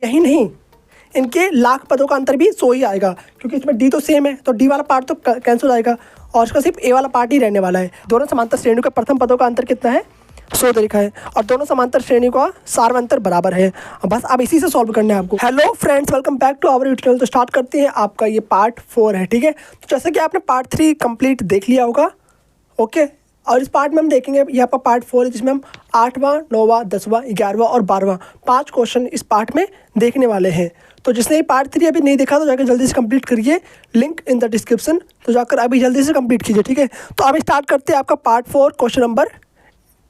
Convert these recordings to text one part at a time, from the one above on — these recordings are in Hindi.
यही नहीं, इनके लाख पदों का अंतर भी 100 ही आएगा, क्योंकि इसमें डी तो सेम है, तो डी वाला पार्ट तो कैंसिल हो जाएगा और इसका सिर्फ ए वाला पार्ट ही रहने वाला है। दोनों समांतर श्रेणियों के प्रथम पदों का अंतर कितना है? 100 तरीका है, और दोनों समांतर श्रेणियों का सार्वत्रिक अंतर बराबर है। बस अब इसी से सॉल्व करना है आपको। Hello friends, welcome back to our YouTube channel. तो स्टार्ट करते हैं, आपका ये पार्ट 4 है, ठीक है। तो जैसे कि आपने पार्ट 3 कंप्लीट देख लिया होगा, ओके। और इस पार्ट में हम देखेंगे, ये आपका पार्ट 4 है, जिसमें हम 8वां, 9वां, 10वां, 11वां और 12वां 5 क्वेश्चन इस पार्ट में देखने वाले हैं। तो जिसने ये पार्ट 3 अभी नहीं देखा तो जाकर जल्दी से कंप्लीट करिए, लिंक इन द डिस्क्रिप्शन। तो जाकर अभी जल्दी से कंप्लीट कीजिए, ठीक है। तो अभी स्टार्ट करते हैं आपका पार्ट 4 क्वेश्चन नंबर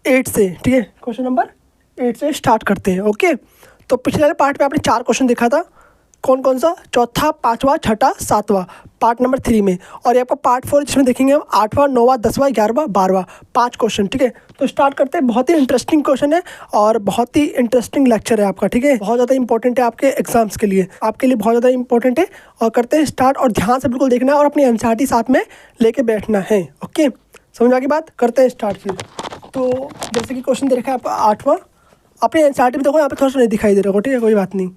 8 से, ठीक है। क्वेश्चन नंबर 8 से स्टार्ट करते हैं, ओके। तो पिछले वाले पार्ट में आपने 4 क्वेश्चन देखा था, कौन कौन सा? चौथा, 5वां, छठा, 7वां, पार्ट नंबर 3 में। और ये आपका पार्ट 4 जिसमें देखेंगे हम 8वां, 9वां, 10वां, 11वां, 12वां 5 क्वेश्चन, ठीक है। तो स्टार्ट करते हैं। बहुत ही इंटरेस्टिंग क्वेश्चन है और बहुत ही इंटरेस्टिंग लेक्चर है आपका, ठीक है। बहुत ज़्यादा इंपॉर्टेंट है आपके एग्जाम्स के लिए, आपके लिए बहुत ज़्यादा इंपॉर्टेंट है। और करते हैं स्टार्ट, और ध्यान से बिल्कुल देखना है और अपनी एनसीईआरटी साथ में लेके बैठना है, ओके। समझ आ गई बात? करते हैं स्टार्ट फिर। तो जैसे कि क्वेश्चन दे रखा है आपका 8वां, अपने एनसीईआरटी में देखो, यहाँ पे थोड़ा सा नहीं दिखाई दे रहा होगा, ठीक है, कोई बात नहीं।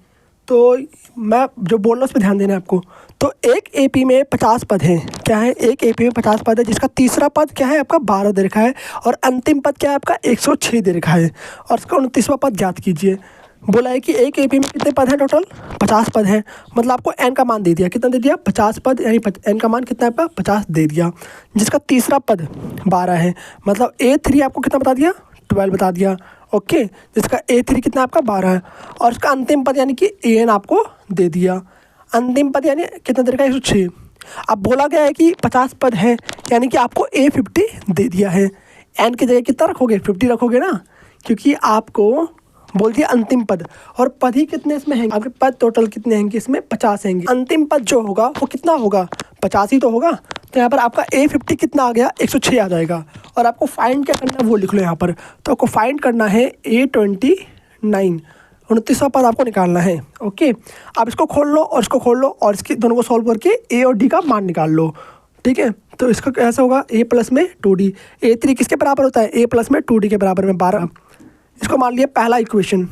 तो मैं जो बोल रहा हूँ उस पर ध्यान देना है आपको। तो एक एपी में 50 पद हैं। क्या है? एक एपी में 50 पद है, जिसका तीसरा पद क्या है आपका? 12 दे रखा है, और अंतिम पद क्या है आपका? 106 दे रखा है, और इसका 29वां पद ज्ञात कीजिए। बोला है कि एक एपी में कितने पद हैं? टोटल 50 पद हैं। मतलब आपको एन का मान दे दिया, कितना दे दिया? 50 पद, यानी एन का मान कितना है आपका? 50 दे दिया, जिसका तीसरा पद 12 है। मतलब A3 आपको कितना बता दिया? 12 बता दिया, ओके। जिसका A3 कितना आपका? 12 है, और इसका अंतिम पद यानी कि AN आपको दे दिया। अंतिम पद यानी कितना दे रखा है? 106। अब बोला गया है कि 50 पद है, यानी कि आपको A50 दे दिया है। N की जगह कितना रखोगे? 50 रखोगे ना, क्योंकि आपको बोल दिया अंतिम पद। और पद ही कितने इसमें हैं? आपके पद टोटल कितने हैं? इसमें 50 हैं। अंतिम पद जो होगा वो कितना होगा? 50 ही तो होगा। तो यहाँ पर आपका A50 कितना आ गया? 106 आ जाएगा। और आपको फाइंड क्या करना है वो लिख लो यहाँ पर। तो आपको फाइंड करना है A29, 29वां पद आपको निकालना है, ओके। आप इसको खोल लो और इसको खोल लो, और इसके दोनों को सॉल्व करके A और D का मान निकाल लो, ठीक है। तो इसका कैसा होगा? A प्लस में 2D। A3 किसके बराबर होता है? A प्लस में 2D के बराबर में 12। इसको मान लिया पहला इक्वेशन।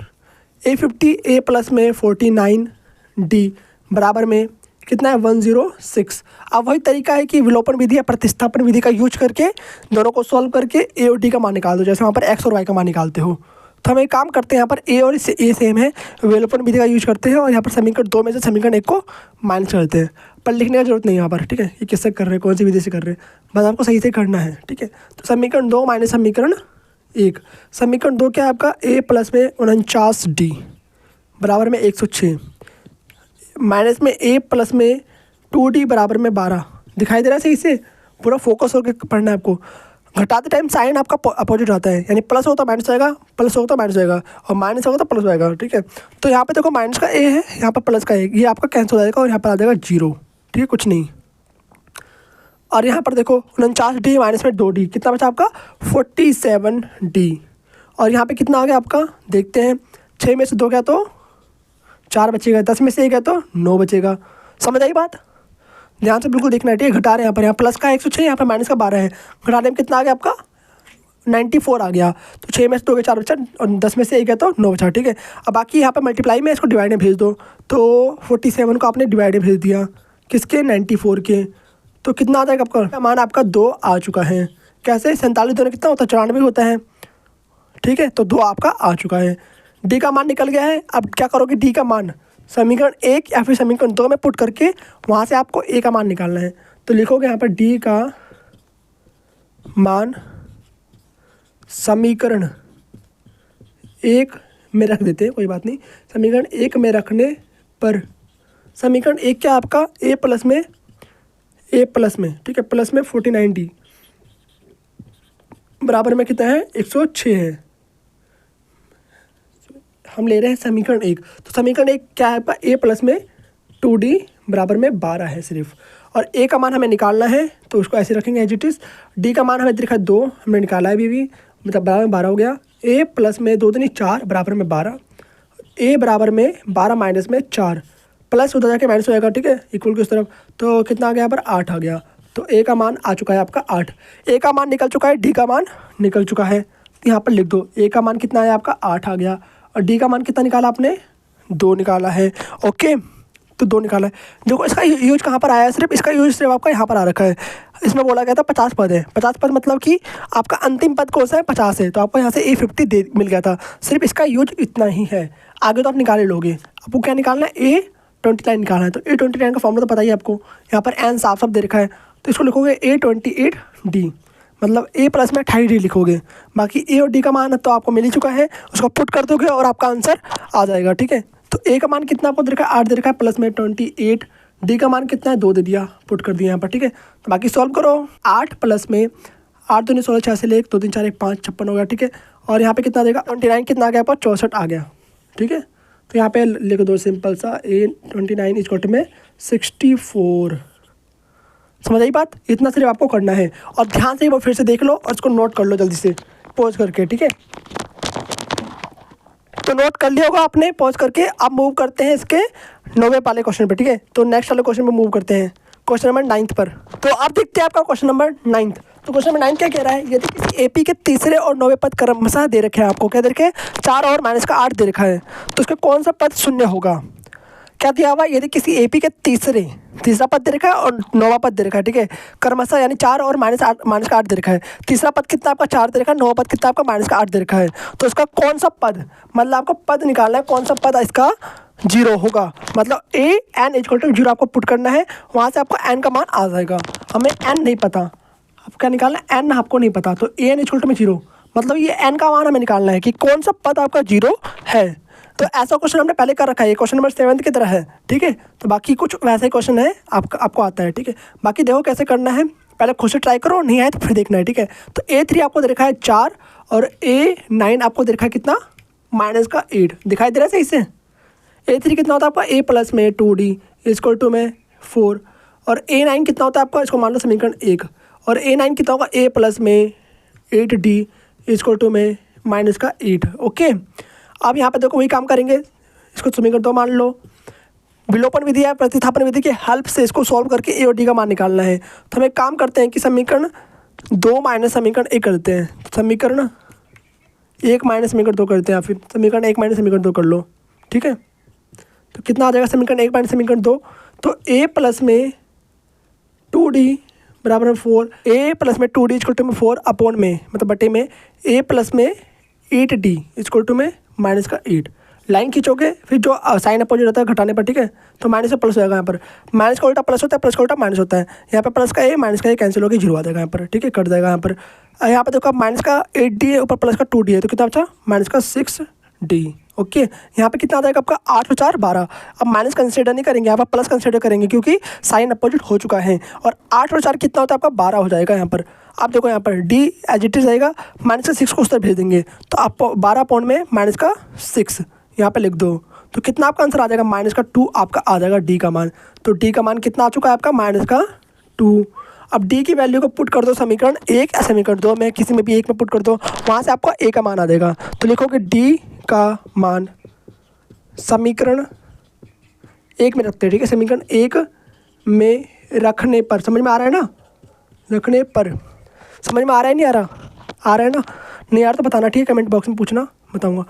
A50 A प्लस में 49D बराबर में कितना है? 106। अब वही तरीका है कि विलोपन विधि या प्रतिस्थापन विधि का यूज करके दोनों को सॉल्व करके A और D का मान निकाल दो, जैसे वहाँ पर X और Y का मान निकालते हो। तो हम एक काम करते हैं, यहाँ पर A और A सेम है, विलोपन विधि का यूज करते हैं, और यहाँ पर समीकरण 2 में से समीकरण 1 को माइनस करते हैं। पर लिखने का जरूरत नहीं है यहाँ पर, ठीक है। ये किससे कर रहे हैं, कौन सी विधि से कर रहे हैं, बस आपको सही से करना है, ठीक है। तो समीकरण 2 माइनस समीकरण 1। समीकरण 2 क्या है आपका? A प्लस में 49D बराबर में 106, माइनस में A प्लस में 2D बराबर में 12। दिखाई दे रहा है सही से? पूरा फोकस होकर पढ़ना है आपको। घटाते टाइम साइन आपका अपोजिट आता है, यानी प्लस होता माइनस आएगा, प्लस होता माइनस आएगा, और माइनस होगा तो प्लस आएगा, ठीक है। तो यहाँ पे देखो माइनस का A है, यहाँ पर प्लस का A, ये आपका कैंसिल हो जाएगा और यहाँ पर आ जाएगा 0, ठीक है, कुछ नहीं। और यहाँ पर देखो 49D माइनस में 2D, कितना बचा आपका? 47D। और यहाँ पे कितना आ गया आपका? देखते हैं, 6 में से 2 गया तो 4 बचेगा, 10 में से 1 गया तो 9 बचेगा। समझ आई बात? ध्यान से बिल्कुल देखना है, ठीक है। घटा रहे हैं यहाँ पर, यहाँ प्लस का 106, यहाँ पर माइनस का 12 है। घटाने में कितना आ गया आपका? 94 आ गया। तो 6 में से 2 गया 4 बचा, और 10 में से 1 गया तो 9 बचा, ठीक है। अब बाकी यहाँ पर मल्टीप्लाई में इसको डिवाइड में भेज दो। तो 47 को आपने डिवाइड में भेज दिया, किसके? 94 के। तो कितना आ जाएगा आपका? मान आपका 2 आ चुका है। कैसे? 47 दोनों कितना होता है? 94 होता है, ठीक है। तो 2 आपका आ चुका है। डी का मान निकल गया है। अब क्या करोगे? डी का मान समीकरण 1 या फिर समीकरण 2 में पुट करके वहाँ से आपको ए का मान निकालना है। तो लिखोगे यहाँ पर डी का मान समीकरण 1 में रख देते हैं, कोई बात नहीं। समीकरण 1 में रखने पर समीकरण 1 क्या आपका? A प्लस में, ठीक है, प्लस में 49D बराबर में कितना है? 106 है। हम ले रहे हैं समीकरण 1। तो समीकरण 1 क्या है आपका? A प्लस में 2D बराबर में 12 है सिर्फ, और A का मान हमें निकालना है, तो उसको ऐसे रखेंगे एज इट इज़। D का मान हमें दिखा 2, हमने निकाला है अभी, मतलब बराबर में 12 हो गया। A प्लस में 2 दूनी 4 बराबर में 12, A बराबर में 12 माइनस में 4, प्लस उधर जाके माइनस हो जाएगा, ठीक है, इक्वल की उस तरफ। तो कितना आ गया यहाँ पर? 8 आ गया। तो A का मान आ चुका है आपका 8। A का मान निकल चुका है, D का मान निकल चुका है। यहाँ पर लिख दो, A का मान कितना है आपका? 8 आ गया, और D का मान कितना निकाला आपने? 2 निकाला है। ओके, तो 2 निकाला है। देखो इसका यूज कहाँ पर आया है, सिर्फ इसका यूज सिर्फ आपका यहाँ पर आ रखा है। इसमें बोला गया था 50 पद है। 50 पद मतलब कि आपका अंतिम पद कौन सा है, 50 है, तो आपको यहाँ से A50 दे मिल गया था। सिर्फ इसका यूज इतना ही है, आगे तो आप निकाले लोगे। आपको क्या निकालना है, A29 निकालना है। तो A29 का फॉर्मूला तो पता ही है आपको, यहाँ पर n साफ साफ दे रखा है, तो इसको लिखोगे A28D, मतलब A प्लस में 28D लिखोगे। बाकी A और D का मान तो आपको मिल ही चुका है, उसको पुट कर दोगे और आपका आंसर आ जाएगा। ठीक है, तो A का मान कितना आपको दे रखा है, 8 दे रखा है, प्लस में 28, D का मान कितना है, 2 दे दिया, पुट कर दिया यहाँ पर। ठीक है, तो बाकी सॉल्व करो। 8 प्लस में 8 दूनी 16, 6 से 1, 2 3 4 1 5, 56 हो गया। ठीक है, और यहाँ पे कितना देगा, 29 कितना आ गया आपका, 64 आ गया। ठीक है, तो यहाँ पे लिख दो सिंपल सा A29 इज इक्वल टू में 64। समझ आई बात, इतना सिर्फ आपको करना है। और ध्यान से एक बार फिर से देख लो और इसको नोट कर लो जल्दी से पॉज करके। ठीक है, तो नोट कर लिया होगा आपने पॉज करके। अब मूव करते हैं इसके 9वें वाले क्वेश्चन पे। ठीक है, तो नेक्स्ट वाले क्वेश्चन पे मूव करते हैं, क्वेश्चन नंबर 9 पर। तो अब देखते हैं आपका क्वेश्चन नंबर 9। तो क्वेश्चन नंबर 9 क्या कह रहा है, यदि किसी AP के तीसरे और 9वें पद क्रमशः दे रखे हैं, आपको क्या दे रखे हैं, 4 और माइनस का 8 दे रखा है, तो उसका कौन सा पद शून्य होगा। क्या दिया हुआ, यदि किसी AP के तीसरा पद दे रखा है और 9वां पद दे रखा है। ठीक है, क्रमशः यानी 4 और माइनस का 8 दे रखा है। तीसरा पद कितना आपका 4 दे रखा है, 9वां पद कितना आपका माइनस का 8 दे रखा है, तो इसका कौन सा पद, मतलब आपको पद निकालना है, कौन सा पद इसका 0 होगा। मतलब n इक्वल टू 0 आपको पुट करना है, वहाँ से आपको n का मान आ जाएगा। हमें n नहीं पता, अब क्या निकालना है, n आपको नहीं पता, तो n इक्वल टू में 0, मतलब ये n का मान हमें निकालना है कि कौन सा पद आपका 0 है। तो ऐसा क्वेश्चन हमने पहले कर रखा है, ये क्वेश्चन नंबर 7 की तरह है। ठीक है, तो बाकी कुछ वैसा ही क्वेश्चन है, आपको आता है। ठीक है, बाकी देखो कैसे करना है, पहले खुद से ट्राई करो, नहीं आए तो फिर देखना है। ठीक है, तो A3 आपको दे रखा है 4 और A9 आपको दे रखा है कितना, माइनस का 8। दिखाई दे रहा है सही से। A3 कितना होता है आपका, A प्लस में 2D इक्वल टू में 4, और A9 कितना होता है आपका, इसको मान लो समीकरण 1, और A9 कितना होगा, A प्लस में 8D इक्वल टू में माइनस का 8। ओके, अब यहाँ पे देखो वही काम करेंगे, इसको समीकरण 2 मान लो, विलोपन विधि या प्रतिस्थापन विधि की हेल्प से इसको सॉल्व करके A और D का मान निकालना है। तो हम एक काम करते हैं कि समीकरण 2 माइनस समीकरण 1 करते हैं, समीकरण 1 माइनस समीकरण 2 करते हैं, फिर समीकरण 1 माइनस समीकरण 2 कर लो। ठीक है, तो कितना आ जाएगा, समीकरण 1 माइनस समीकरण 2, तो A प्लस में 2D बराबर 4, A प्लस में 2D इक्वल टू में 4 अपॉन में, मतलब बटे में A प्लस में 8D इक्वल टू में माइनस का 8। लाइन खींचोगे, फिर जो साइन अपोजिट होता है घटाने पर, ठीक है, तो माइनस से प्लस हो जाएगा। यहाँ पर माइनस का उल्टा प्लस होता है, प्लस का उल्टा माइनस होता है। यहाँ पर प्लस का A माइनस का A कैंसिल होकर 0 आ जाएगा यहाँ पर। ठीक है, कट जाएगा यहाँ पर। यहाँ पर देखो माइनस का 8D है, ऊपर प्लस का 2D है, तो कितना बचा, माइनस का 6D। ओके, यहाँ पे कितना आ जाएगा आपका 8 और 4 12। अब माइनस कंसिडर नहीं करेंगे, यहाँ पर प्लस कंसिडर करेंगे क्योंकि साइन अपोजिट हो चुका है। और 8 और 4 कितना होता है आपका 12 हो जाएगा यहाँ पर। आप देखो यहाँ पर D एज इट इज रहेगा, माइनस का 6 को उस तरफ भेज देंगे, तो आप 12 पॉइंट में माइनस का 6 यहाँ पे लिख दो, तो कितना आपका आंसर आ जाएगा, माइनस का 2 आपका आ जाएगा D का मान। तो D का मान कितना आ चुका है आपका, माइनस का 2। अब D की वैल्यू को पुट कर दो समीकरण 1 या समीकरण 2 में, किसी में भी एक में पुट कर दो, वहाँ से आपको A का मान आ जाएगा। तो लिखोगे D का मान समीकरण 1 में रखते हैं। ठीक है, समीकरण 1 में रखने पर, समझ में आ रहा है ना, रखने पर समझ में आ रहा है, नहीं आ रहा है ना, नहीं यार तो बताना, ठीक है, कमेंट बॉक्स में पूछना, बताऊंगा।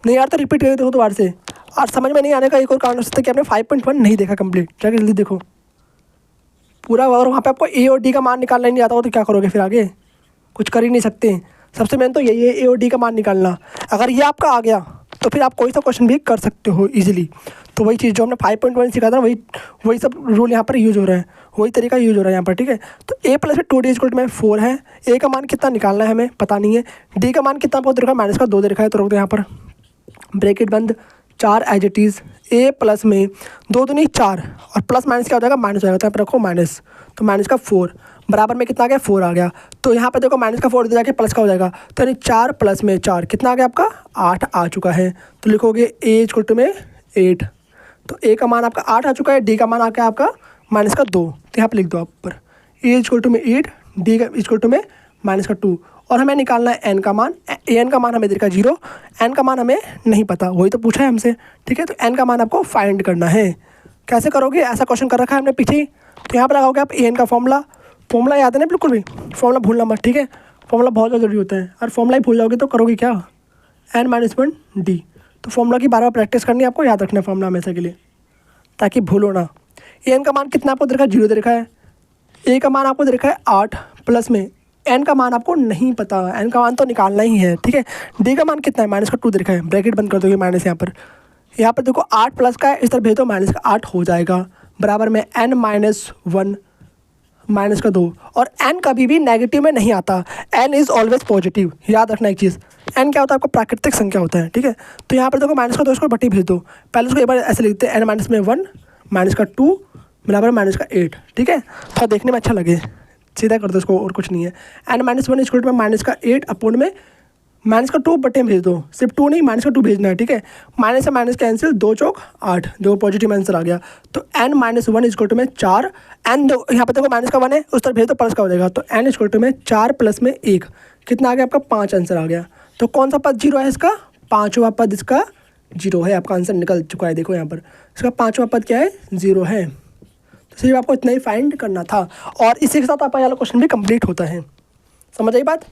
नहीं यार तो रिपीट कर देखो दोबारा से। और समझ में नहीं आने का एक और कारण हो सकता है कि आपने 5.1 नहीं देखा कंप्लीट, जाकर जल्दी देखो पूरा। और वहाँ पे आपको A और D का मान निकालना ही नहीं आता हो तो क्या करोगे फिर, आगे कुछ कर ही नहीं सकते। सबसे मेन तो यही है, A और D का मान निकालना। अगर ये आपका आ गया तो फिर आप कोई सा क्वेश्चन भी कर सकते हो इजीली। तो वही चीज़ जो हमने 5.1 सीखा था, वही सब रूल यहाँ पर यूज हो रहा है, वही तरीका यूज हो रहा है यहाँ पर। ठीक है, तो A प्लस में 2D इक्वल टू में 4 है। A का मान कितना निकालना है हमें पता नहीं है। D का मान कितना बहुत रखा है, माइनस का 2 दे रखा है, तो रख दो यहाँ पर ब्रैकेट बंद, 4 as it is. A plus में 2 दूनी 4 और प्लस माइनस क्या हो जाएगा, माइनस हो जाएगा, तो यहाँ पर रखो माइनस, तो माइनस का 4 बराबर में कितना आ गया, 4 आ गया। तो यहाँ पे देखो माइनस का 4 दे जाके प्लस का हो जाएगा, तो यानी 4 प्लस में 4 कितना आ गया आपका, 8 आ चुका है। तो लिखोगे A इक्वल टू में 8, तो A का मान आपका 8 आ चुका है, D का मान आ गया आपका माइनस का 2, तो यहाँ पर लिख दो आप पर A इक्वल टू में 8, D का इक्वल टू में माइनस का 2। और हमें निकालना है n का मान। n का मान हमें देखा 0, n का मान हमें नहीं पता, वही तो पूछा है हमसे। ठीक है, तो n का मान आपको फाइंड करना है। कैसे करोगे, ऐसा क्वेश्चन कर रखा है हमने पीछे ही, तो यहाँ पर लगाओगे आप an का फॉर्मूला याद है ना, बिल्कुल भी फॉर्मूला भूलना मत। ठीक है, फॉर्मूला बहुत ज़्यादा जरूरी होता है, और फॉर्मूला ही भूल जाओगे तो करोगे क्या, n-1 D। तो फॉर्मूला की बार बार प्रैक्टिस करनी है, आपको याद रखना है फॉर्मूला हमेशा के लिए, ताकि भूलो ना। एन का मान कितना आपको दे रखा है, 0 दे रखा है। ए का मान आपको दे रखा है 8 प्लस में एन का मान आपको नहीं पता, एन का मान तो निकालना ही है, ठीक है। डी का मान कितना है, -2 दे रखा है, ब्रैकेट बंद कर दोगे माइनस यहाँ पर देखो 8 प्लस का है, इस तरफ भेज दो माइनस का 8 हो जाएगा, बराबर में n -1 -2। और n कभी भी नेगेटिव में नहीं आता, n इज़ ऑलवेज पॉजिटिव। याद रखना एक चीज़, n क्या होता है आपको प्राकृतिक संख्या होता है, ठीक है। तो यहाँ पर देखो -2 इसको बट्टी भेज दो, पहले उसको एक बार ऐसे लिखते हैं n -1 -2 बराबर -8, ठीक है। थोड़ा देखने में अच्छा लगे, सीधा कर दो इसको, और कुछ नहीं है। n -1 इक्वल टू -8 अपोन में -2 बटे में भेज दो, सिर्फ 2 नहीं -2 भेजना है, ठीक है। माइनस से माइनस कैंसिल, 2 चौक 8, जो पॉजिटिव आंसर आ गया। तो n -1 इक्वल टू में 4, n यहाँ पे देखो माइनस का 1 है, उस तरफ भेज दो प्लस का हो जाएगा। तो n इक्वल टू में 4 प्लस में 1 कितना आ गया आपका, 5 आंसर आ गया। तो कौन सा पद 0 है इसका, 5वां पद इसका 0 है, आपका आंसर निकल चुका है। देखो यहाँ पर इसका 5वां पद क्या है, 0 है। तो सिर्फ आपको इतना ही फाइंड करना था, और इसी के साथ आपका वाला क्वेश्चन भी कंप्लीट होता है। समझ आई बात।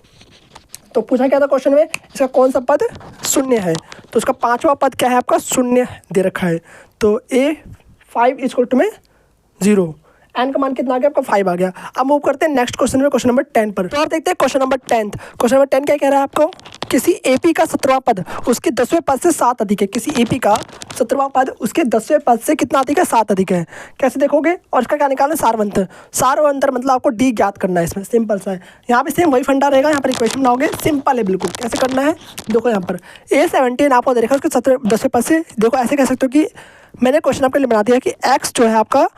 तो पूछा क्या था क्वेश्चन में, इसका कौन सा पद शून्य है, तो उसका 5वां पद क्या है आपका, शून्य दे रखा है। तो A5 इक्वल टू में 0, n का मान कितना आ गया आपका, 5 आ गया। अब मूव करते हैं नेक्स्ट क्वेश्चन में, क्वेश्चन नंबर 10 पर। तो आप देखते हैं क्वेश्चन नंबर 10। क्वेश्चन नंबर 10 क्या कह रहा है आपको, किसी AP का 17वां पद उसके 10वें पद से 7 अधिक है। किसी AP का 17वां पद उसके 10वें पद से कितना अधिक है, 7 अधिक है। कैसे देखोगे, और इसका क्या निकालना है, सारवंतर। सारवंतर मतलब आपको D ज्ञात करना है, इसमें सिंपल सा है। यहाँ पे सेम वही फंडा रहेगा, यहाँ पर इक्वेशन बनाओगे, सिंपल है बिल्कुल। कैसे करना है, देखो यहाँ पर A17 आपको दे रखा है उसके 10वें पद से। देखो ऐसे कह सकते हो कि मैंने क्वेश्चन आपके लिए बना दिया कि x जो है आपका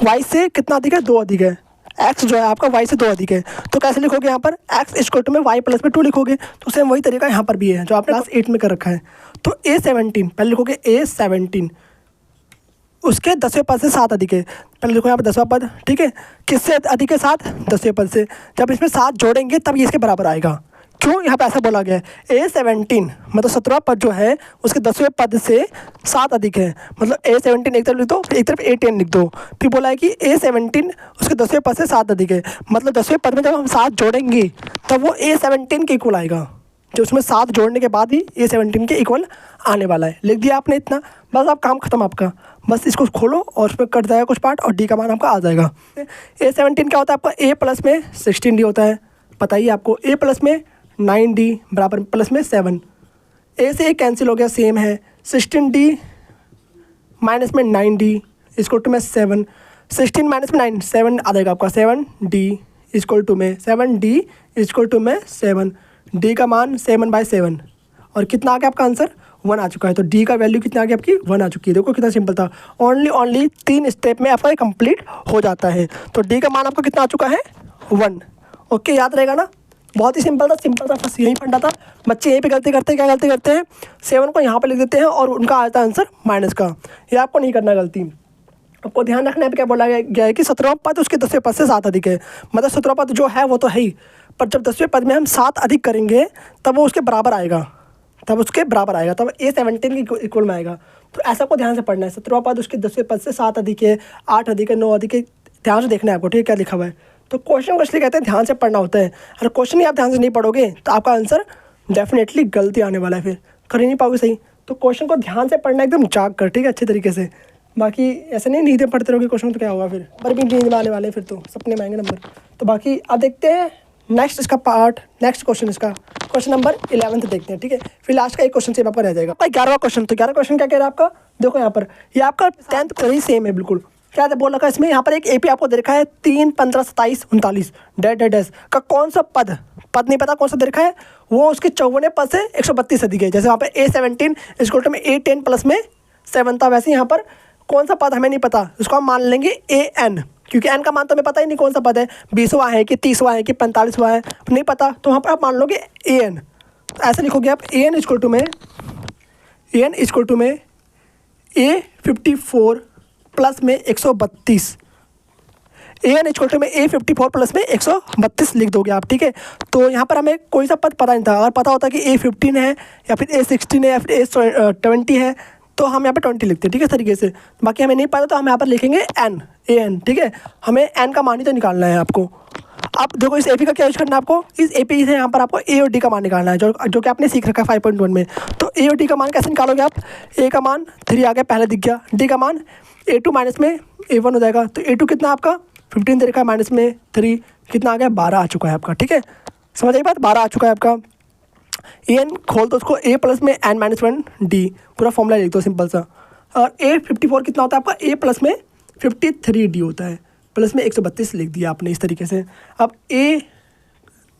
y से कितना अधिक है, 2 अधिक है। x जो है आपका y से 2 अधिक है। तो कैसे लिखोगे यहाँ पर, x इक्वल टू में y प्लस में 2 लिखोगे। तो सेम वही तरीका यहाँ पर भी है जो आपने क्लास 8 में कर रखा है। तो A17 पहले लिखोगे, A17 उसके 10वें पद से 7 अधिक है। पहले लिखो यहाँ पर 10वां पद, ठीक है। किससे अधिक है, 7, 10वें पद से। जब इसमें 7 जोड़ेंगे तब ये इसके बराबर आएगा। क्यों यहाँ पे ऐसा बोला गया है, A17 मतलब 17वां पद जो है उसके 10वें पद से 7 अधिक है। मतलब A17 एक तरफ लिख दो, एक तरफ A10 लिख दो। फिर बोला है कि A17 उसके 10वें पद से 7 अधिक है, मतलब 10वें पद में जब हम 7 जोड़ेंगे तब वो A17 के इक्वल आएगा। जो उसमें 7 जोड़ने के बाद ही A17 के इक्वल आने वाला है। लिख दिया आपने इतना, बस आप काम खत्म आपका। बस इसको खोलो और उसमें कट जाएगा कुछ पार्ट, और D का मान आपका आ जाएगा। A17 क्या होता है आपका, A प्लस में 16D होता है, बताइए आपको। A प्लस में 9D बराबर प्लस में 7, A से A कैंसिल हो गया, सेम है। 16D माइनस में 9D इक्वल टू में 7, 16 माइनस में 9 7 आ जाएगा आपका, 7D इक्वल टू में 7D इक्वल टू में 7। D का मान 7/7, और कितना आ गया आपका आंसर, 1 आ चुका है। तो D का वैल्यू कितना आ गया आपकी, 1 आ चुकी है। देखो कितना सिंपल था, ओनली 3 स्टेप में आपका कंप्लीट हो जाता है। तो D का मान आपका कितना आ चुका है, 1। ओके, याद रहेगा ना, बहुत ही सिंपल था, बस यही फंडा था। बच्चे यहीं पे गलती करते हैं, क्या गलती करते हैं, 7 को यहाँ पे लिख देते हैं और उनका आता है आंसर माइनस का। ये आपको नहीं करना गलती, आपको ध्यान रखना है। क्या बोला गया है कि 17वां पद उसके 10वें पद से 7 अधिक है। मतलब 17वां पद जो है वो तो है ही, पर जब 10वें पद में हम 7 अधिक करेंगे तब वो उसके बराबर आएगा, तब A17 के इक्वल में आएगा। तो ऐसा को ध्यान से पढ़ना है। 17वां पद उसके 10वें पद से 7 अधिक है, 8 अधिक है, 9 अधिक है, ध्यान से देखना है आपको, ठीक है, क्या लिखा हुआ है। तो क्वेश्चन को इसलिए कहते हैं ध्यान से पढ़ना होता है। अगर क्वेश्चन ही आप ध्यान से नहीं पढ़ोगे तो आपका आंसर डेफिनेटली गलती आने वाला है, फिर कर ही नहीं पाओगे सही। तो क्वेश्चन को ध्यान से पढ़ना एकदम जाग कर, ठीक है, अच्छे तरीके से। बाकी ऐसे नहीं नींद पढ़ते रहोगे क्वेश्चन तो क्या होगा, फिर पर भी नींद में आने वाले, फिर तो सपने में आएंगे नंबर। तो बाकी अब देखते हैं नेक्स्ट इसका पार्ट, नेक्स्ट क्वेश्चन इसका क्वेश्चन नंबर 11 देखते हैं, ठीक है। फिर लास्ट का एक क्वेश्चन से आपका रह जाएगा 11वां क्वेश्चन। तो 11वां क्वेश्चन क्या कह रहा है आपका, देखो यहाँ पर ये आपका 10th का ही सेम है बिल्कुल। क्या बोल रखा है इसमें, यहाँ पर एक AP आपको दे रखा है 3, 15, 27, 39 डैश का कौन सा पद नहीं पता कौन सा दे रखा है, वो उसके 54वें पद से 132 अधिक है। जैसे वहाँ पर A17 इक्वल टू में A10 प्लस में 7 था, वैसे यहाँ पर कौन सा पद हमें नहीं पता, उसको हम मान लेंगे AN, क्योंकि n का मान तो हमें पता ही नहीं कौन सा पद है, 20वां है कि 30वां है कि 45वां है, नहीं पता। तो वहाँ पर आप मान लोगे AN। तो ऐसे लिखोगे आप AN इक्वल टू में A54 प्लस में 132, AN इक्वल टू में A54 प्लस में 132 लिख दोगे आप, ठीक है। तो यहाँ पर हमें कोई सा पद पता नहीं था, अगर पता होता कि A15 है या फिर A16 है या फिर A20 है तो हम यहाँ पे 20 लिखते हैं, ठीक है, इस तरीके से। बाकी हमें नहीं पता तो हम यहाँ पर लिखेंगे AN, ठीक है। हमें n का मान ही तो निकालना है आपको। अब देखो इस एपी का क्या यूज करना है आपको, इस एपी से यहाँ पर आपको ए और डी का मान निकालना है, जो कि आपने सीख रखा है 5.1 में। तो ए और डी का मान कैसे निकालोगे आप, ए का मान 3 आ गया पहले दिख गया, डी का मान A2 माइनस में A1 हो जाएगा। तो A2 कितना आपका 15 दे रखा है, माइनस में 3 कितना आ गया 12 आ चुका है आपका, ठीक है, समझ आई बात, 12 आ चुका है आपका। एन खोल दो उसको, ए प्लस में एन माइनस 1 डी, पूरा फॉर्मूला लिख दो सिंपल सा। और ए 54 कितना होता है आपका, ए प्लस में 53 डी होता है, प्लस में 132 लिख दिया आपने इस तरीके से। अब ए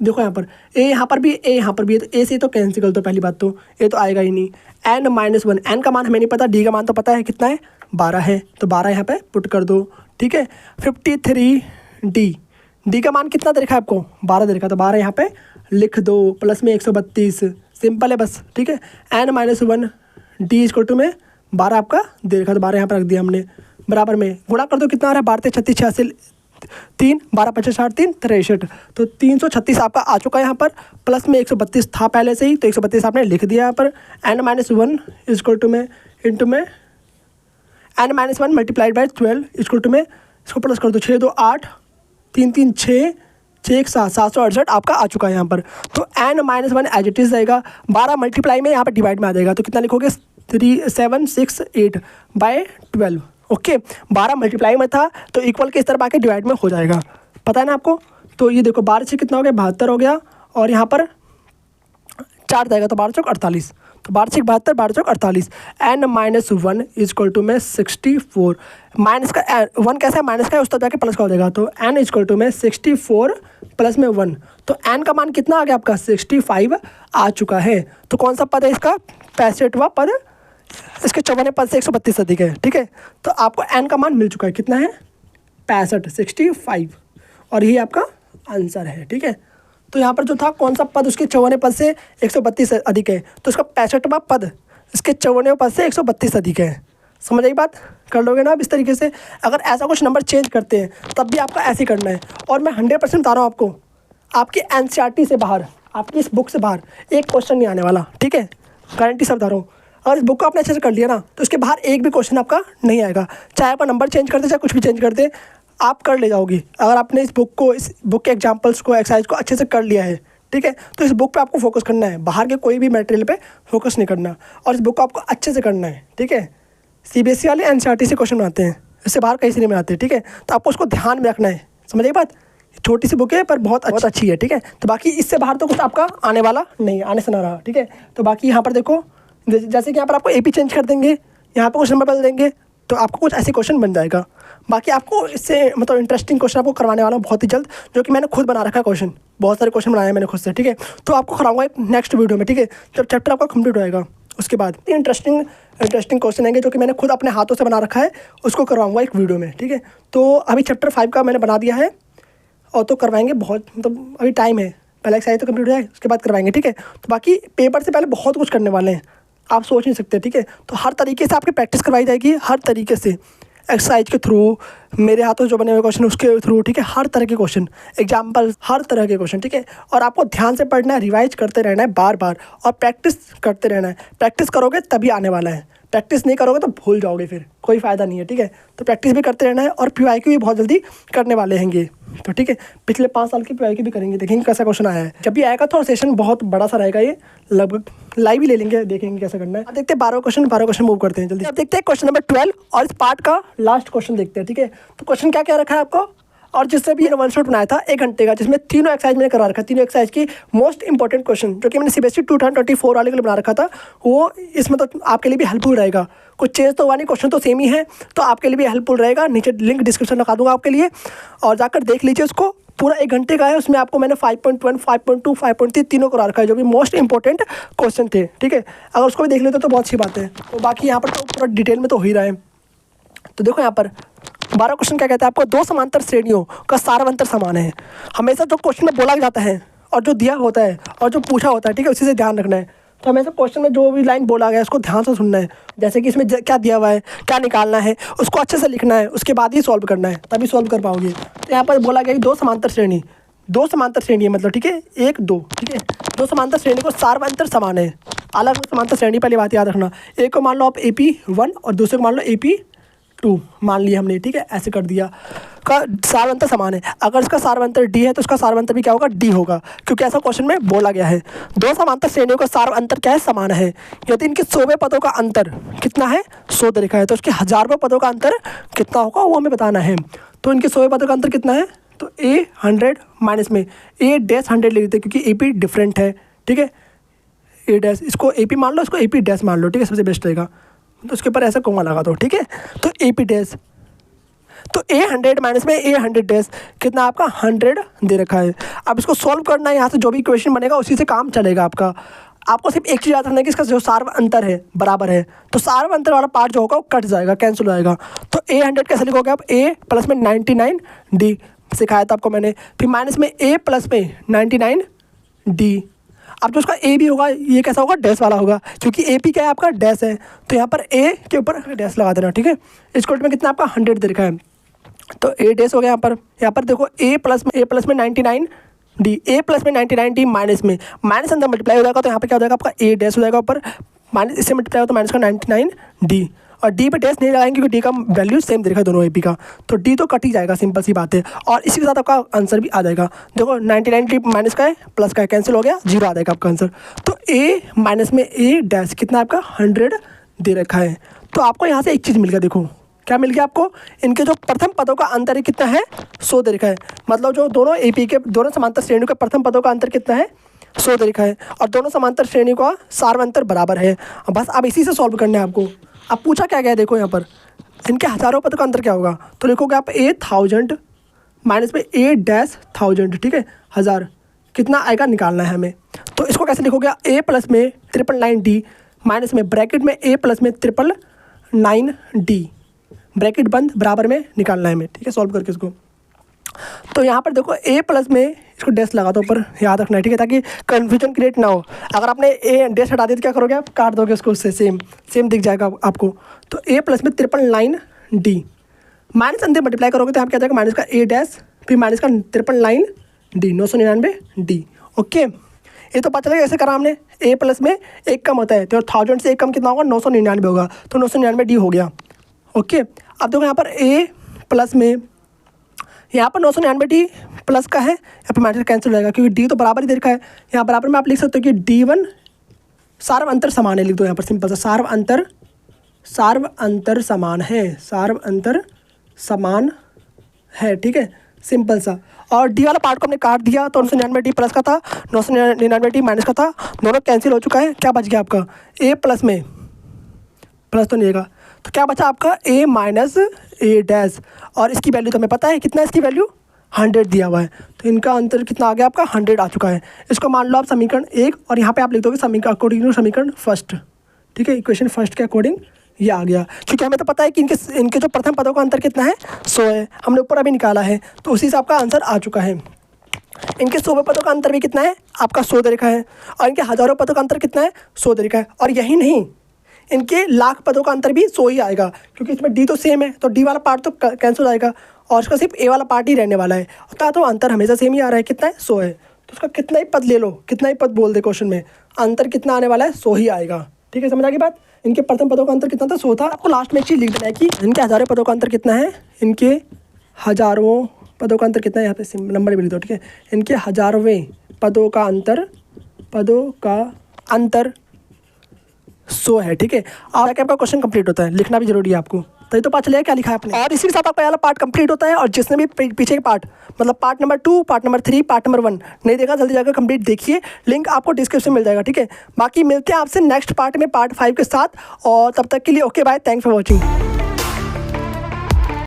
देखो यहाँ पर ए यहाँ पर भी ए यहाँ पर भी है, तो ए से तो कैंसिल कर दो पहली बात, तो ए तो आएगा ही नहीं। एन माइनस 1, एन का मान हमें नहीं पता, डी का मान तो पता है कितना है 12 है, तो 12 यहाँ पे पुट कर दो, ठीक है। 53 डी, डी का मान कितना दे रखा है आपको 12 दे रखा है, तो 12 यहाँ पे लिख दो, प्लस में 132, सिंपल है बस, ठीक है। N minus 1 d equal to में 12 आपका दे रखा है, तो 12 यहाँ पर रख दिया हमने, बराबर में गुणा कर दो, कितना आ रहा है 12 36 86 3, 12 50 60 3 63, तो 336 आपका आ चुका है यहाँ पर, प्लस में 132 था पहले से ही, तो 132 आपने लिख दिया यहाँ पर। एन माइनस 1 इक्वल टू में इंटू में n minus 1 multiplied by 12 equal to में, इसको प्लस कर दो, 6 2 8 3 3 6 6 1 7 768 आपका आ चुका है यहाँ पर। तो n minus 1 as it is जाएगा, 12 मल्टीप्लाई में यहाँ पर डिवाइड में आ जाएगा, तो कितना लिखोगे 3768 बाई 12, ओके। 12 मल्टीप्लाई में था तो इक्वल के इस तरफ आके डिवाइड में हो जाएगा, पता है ना आपको। तो ये देखो 12 से कितना हो गया 72 हो गया, और यहाँ पर 4 जाएगा, तो 12 चौक 48, तो 12 से 72 12 चौक 48। एन माइनस 1 इक्वल टू में 64, माइनस का 1 कैसा है माइनस का है, उस तरफ जाके प्लस का हो जाएगा, तो एन इक्वल टू में 64 प्लस में 1, तो एन का मान कितना आ गया आपका 65 आ चुका है। तो कौन सा पद है इसका 65वां पद, इसके 54 पद से 132 अधिक है, ठीक है। तो आपको एन का मान मिल चुका है, कितना है 65, और यही आपका आंसर है, ठीक है। तो यहाँ पर जो था कौन सा पद उसके 54 पद से 132 अधिक है, तो इसका 65वां पद इसके 54 पद से 132 अधिक है, समझ आई बात, कर लोगे ना अब इस तरीके से। अगर ऐसा कुछ नंबर चेंज करते हैं तब भी आपका ऐसे करना है, और मैं 100% बता रहा हूँ आपको, आपकी NCERT से बाहर, आपकी इस बुक से बाहर एक क्वेश्चन नहीं आने वाला, ठीक है, गारंटी से बता रहा हूँ। अगर इस बुक को आपने अच्छे से कर लिया ना, तो उसके बाहर एक भी क्वेश्चन आपका नहीं आएगा, चाहे आपका नंबर चेंज करते चाहे कुछ भी चेंज करते, आप कर ले जाओगी। अगर आपने इस बुक के एग्जाम्पल्स को एक्सरसाइज को अच्छे से कर लिया है, ठीक है, तो इस बुक पे आपको फोकस करना है, बाहर के कोई भी मटेरियल पे फोकस नहीं करना, और इस बुक को आपको अच्छे से करना है, ठीक है। CBSE वाले NCERT से क्वेश्चन बनाते हैं, इससे बाहर कहीं से नहीं बनाते, ठीक है, तो आपको उसको ध्यान में रखना है, समझ आई बात। छोटी सी बुक है पर बहुत अच्छी है, ठीक है। तो बाकी इससे बाहर तो कुछ आपका आने वाला नहीं, आने से ना रहा, ठीक है। तो बाकी यहाँ पर देखो, जैसे कि यहाँ पर आपको AP चेंज कर देंगे, यहाँ पर कुछ नंबर बदल देंगे, तो आपको कुछ ऐसे क्वेश्चन बन जाएगा। बाकी आपको इससे मतलब इंटरेस्टिंग क्वेश्चन आपको करवाने वाला हूँ बहुत ही जल्द, जो कि मैंने खुद बना रखा है क्वेश्चन, बहुत सारे क्वेश्चन बनाए हैं मैंने खुद से, ठीक है। तो आपको कराऊंगा एक नेक्स्ट वीडियो में, ठीक है, जब चैप्टर आपका कंप्लीट होएगा उसके बाद इंटरेस्टिंग क्वेश्चन आएंगे जो कि मैंने खुद अपने हाथों से बना रखा है, उसको करवाऊंगा एक वीडियो में, ठीक है। तो अभी चैप्टर 5 का मैंने बना दिया है, और तो करवाएंगे बहुत, मतलब अभी टाइम है, पहले एक्सरसाइज तो कंप्लीट हो जाए उसके बाद करवाएंगे, ठीक है। तो बाकी पेपर से पहले बहुत कुछ करने वाले हैं, आप सोच नहीं सकते, ठीक है। तो हर तरीके से आपकी प्रैक्टिस करवाई जाएगी, हर तरीके से एक्सरसाइज के थ्रू, मेरे हाथों जो बने हुए क्वेश्चन उसके थ्रू, ठीक है, हर तरह के क्वेश्चन, एग्जाम्पल, हर तरह के क्वेश्चन, ठीक है। और आपको ध्यान से पढ़ना है, रिवाइज करते रहना है बार बार, और प्रैक्टिस करते रहना है। प्रैक्टिस करोगे तभी आने वाला है, प्रैक्टिस नहीं करोगे तो भूल जाओगे, फिर कोई फ़ायदा नहीं है, ठीक है। तो प्रैक्टिस भी करते रहना है, और PYQ भी बहुत जल्दी करने वाले हैंगे, तो ठीक है। पिछले 5 साल की PYQ भी करेंगे, देखेंगे कैसा क्वेश्चन आया है। जब भी आएगा तो सेशन बहुत बड़ा सा रहेगा, ये लगभग लाइव ही ले लेंगे, देखेंगे कैसा करना है। अब देखते हैं 12 क्वेश्चन मूव करते हैं जल्दी। अब देखते हैं क्वेश्चन नंबर 12, और इस पार्ट का लास्ट क्वेश्चन देखते हैं, ठीक है। तो क्वेश्चन क्या क्या रखा है आपको, और जिससे भी वन शॉट बनाया था 1 घंटे का, जिसमें तीनों एक्सरसाइज मैंने करा रखा, तीनों एक्सरसाइज की मोस्ट इंपॉर्टेंट क्वेश्चन जो कि मैंने CBSE 2024 वाले के लिए बना रखा था, वो इसमें तो आपके लिए भी हेल्पफुल रहेगा। कुछ चेंज तो हुआ नहीं, क्वेश्चन तो सेम ही है, तो आपके लिए भी हेल्पफुल रहेगा। नीचे लिंक डिस्क्रिप्शन लगा दूंगा आपके लिए, और जाकर देख लीजिए उसको, पूरा 1 घंटे का है, उसमें आपको मैंने 5.1 5.2 5.3 तीनों करा रखा है, जो भी मोस्ट इंपॉर्टेंट क्वेश्चन थे, ठीक है। अगर उसको भी देख लेते तो बहुत अच्छी बात है। तो बाकी यहाँ पर तो पूरा डिटेल में तो हो ही रहा है। तो देखो यहाँ पर 12 क्वेश्चन क्या कहता है आपको, 2 समांतर श्रेणियों का सारवंतर समान है। हमेशा जो क्वेश्चन में बोला जाता है और जो दिया होता है और जो पूछा होता है, ठीक है, उसी से ध्यान रखना है। तो हमेशा क्वेश्चन में जो भी लाइन बोला गया है उसको ध्यान से सुनना है, जैसे कि इसमें क्या दिया हुआ है, क्या निकालना है, उसको अच्छे से लिखना है, उसके बाद ही सॉल्व करना है, तभी सॉल्व कर पाओगे। तो यहाँ पर बोला गया कि 2 समांतर श्रेणी, 2 समांतर श्रेणी है मतलब, ठीक है, 1 2, ठीक है, 2 समांतर श्रेणी को सारवंतर समान है। अलग अलग समांतर श्रेणी पहले बात याद रखना, एक को मान लो आप AP1 और दूसरे को मान लो AP2 मान लिया हमने, ठीक है, ऐसे कर दिया। उसका सार्वंतर समान है। अगर इसका सार्वंतर डी है तो उसका सार्वंतर भी क्या होगा, डी होगा, क्योंकि ऐसा क्वेश्चन में बोला गया है। दो समांतर श्रेणियों का सार्वंतर क्या है, समान है। यदि इनके 100वें पदों का अंतर कितना है, 100 दे रखा है, तो उसके 1000वें पदों का अंतर कितना होगा वो हमें बताना है। तो इनके 100वें पदों का अंतर कितना है, तो ए 100 माइनस में ए डैश 100 ले लेते हैं, क्योंकि ए पी डिफरेंट है, ठीक है। ए डैश, इसको ए पी मान लो, इसको ए पी डैश मान लो, ठीक है, सबसे बेस्ट रहेगा। तो उसके ऊपर ऐसा कोमा लगा दो, ठीक है। तो ए पी डैश, तो ए 100 माइनस में ए 100 डैश कितना आपका 100 दे रखा है। अब इसको सॉल्व करना है, यहाँ से जो भी इक्वेशन बनेगा उसी से काम चलेगा आपका। आपको सिर्फ एक चीज़ याद रखना है कि इसका जो सार्व अंतर है बराबर है, तो सार्व अंतर वाला पार्ट जो होगा वो कट जाएगा, कैंसिल हो जाएगा। तो ए 100 कैसे लिखोगे आप, ए प्लस में 99 डी सिखाया था आपको मैंने, फिर माइनस में ए प्लस में 99 डी। अब जो उसका ए भी होगा ये कैसा होगा, डैश वाला होगा, क्योंकि ए पी क्या है आपका, डैश है, तो यहाँ पर ए के ऊपर डैश लगा देना, ठीक है। इसको में कितना आपका 100 दे रखा है, तो ए डैश हो गया। यहाँ पर देखो ए प्लस में 99 डी, ए प्लस में 99 डी माइनस में माइनस अंदर मल्टीप्लाई हो जाएगा, तो यहाँ पे क्या हो जाएगा आपका ए डैश हो जाएगा ऊपर, माइनस इससे मल्टीप्लाई हो तो माइनस का 99 डी, और डी पे डैश नहीं लगाएंगे क्योंकि डी का वैल्यू सेम दे रखा है दोनों ए पी का, तो डी तो कट ही जाएगा, सिंपल सी बात है। और इसी के साथ आपका आंसर भी आ जाएगा। देखो 99 डी माइनस का है प्लस का है, कैंसिल हो गया, 0 आ जाएगा आपका आंसर। तो ए माइनस में ए डैश कितना आपका 100 दे रखा है। तो आपको यहाँ से एक चीज़ मिल गया, देखो क्या मिल गया आपको, इनके जो प्रथम पदों का अंतर है कितना है, 100 दे रखा है। मतलब जो दोनों ए पी के दोनों समांतर श्रेणियों के प्रथम पदों का अंतर कितना है, 100 दे रखा है, और दोनों समांतर श्रेणियों का सार्वंतर बराबर है। बस अब इसी से सॉल्व करना है आपको। अब पूछा क्या गया है, देखो यहाँ पर इनके हज़ारों पदों का अंतर क्या होगा, तो लिखोगे आप ए 1000 माइनस में ए डैश 1000, ठीक है, 1000 कितना आएगा निकालना है हमें। तो इसको कैसे लिखोगे, ए प्लस में 999 डी माइनस में ब्रैकेट में ए प्लस में 999 डी, ब्रैकेट बंद, बराबर में निकालना है हमें, ठीक है, सॉल्व करके इसको। तो यहाँ पर देखो ए प्लस में इसको डैश लगा दो ऊपर, याद रखना है, ठीक है, ताकि कन्फ्यूजन क्रिएट ना हो। अगर आपने ए डैश हटा दिया तो क्या करोगे आप, काट दोगे उसको, उससे सेम दिख जाएगा आपको। तो ए प्लस में 999 डी माइनस अंदर मल्टीप्लाई करोगे तो यहाँ क्या जाएगा, माइनस का ए डैश फिर माइनस का 999 डी, 999 डी। ओके, ये तो पता चलेगा ऐसे करा हमने, ए प्लस में एक कम होता है, तो 1000 से एक कम कितना होगा, 999 होगा, तो 999 डी हो गया। ओके, अब देखो यहाँ पर ए प्लस में यहाँ पर 999 डी प्लस का है, यहाँ पर माइनस कैंसिल हो जाएगा क्योंकि डी तो बराबर ही दे रखा है। यहाँ बराबर में आप लिख सकते हो कि D1 सार्व अंतर समान है, लिख दो यहाँ पर सिंपल सा, सार्व अंतर समान है, सार्व अंतर समान है, ठीक है, सिंपल सा। और डी वाला पार्ट को हमने काट दिया, तो 999 डी प्लस का था, 999 डी माइनस का था, दोनों कैंसिल हो चुका है। क्या बच गया आपका, ए प्लस में प्लस तो नहीं रहेगा, तो क्या बचा आपका ए माइनस ए डैश, और इसकी वैल्यू तो हमें पता है कितना, इसकी वैल्यू 100 दिया हुआ है, तो इनका अंतर कितना आ गया आपका, 100 आ चुका है। इसको मान लो आप समीकरण 1, और यहाँ पे आप लिख दोगे समीकरण अकॉर्डिंग टू समीकरण फर्स्ट, ठीक है, इक्वेशन फर्स्ट के अकॉर्डिंग ये आ गया, क्योंकि हमें तो पता है कि इनके जो प्रथम पदों का अंतर कितना है, 100 है, हमने ऊपर अभी निकाला है, तो उसी से आपका आंसर आ चुका है। इनके 100वें पदों का अंतर भी कितना है आपका, 100 दे रखा है, और इनके हज़ारों पदों का अंतर कितना है, 100 दे रखा है। और यही नहीं, इनके लाख पदों का अंतर भी 100 ही आएगा, क्योंकि इसमें डी तो सेम है, तो डी वाला पार्ट तो कैंसिल हो जाएगा, और उसका सिर्फ ए वाला पार्ट ही रहने वाला है, तो अंतर हमेशा सेम ही आ रहा है, कितना है, 100 है। तो उसका कितना ही पद ले लो, कितना ही पद बोल दे क्वेश्चन में, अंतर कितना आने वाला है, 100 ही आएगा, ठीक है, समझ आ गई बात। इनके प्रथम पदों का अंतर कितना था, 100 था। आपको लास्ट में एक चीज़ लिख देना है कि इनके हज़ारों पदों का अंतर कितना है, इनके हज़ारों पदों का अंतर कितना है, यहाँ पे नंबर भी लिख दो, ठीक है, इनके हज़ारवें पदों का अंतर 100 है, ठीक है। और आपका क्वेश्चन कंप्लीट होता है, लिखना भी जरूरी है आपको, तो ये तो पता चलेगा क्या लिखा है आपने। और इसी के साथ आपका वाला पार्ट कंप्लीट होता है, और जिसने भी पीछे के पार्ट मतलब part number 2, part number 3, part number 1 नहीं देखा, जल्दी जाकर कंप्लीट देखिए, लिंक आपको डिस्क्रिप्शन में मिल जाएगा, ठीक है। बाकी मिलते हैं आपसे नेक्स्ट पार्ट में, पार्ट 5 के साथ, और तब तक के लिए okay bye, thanks for watching.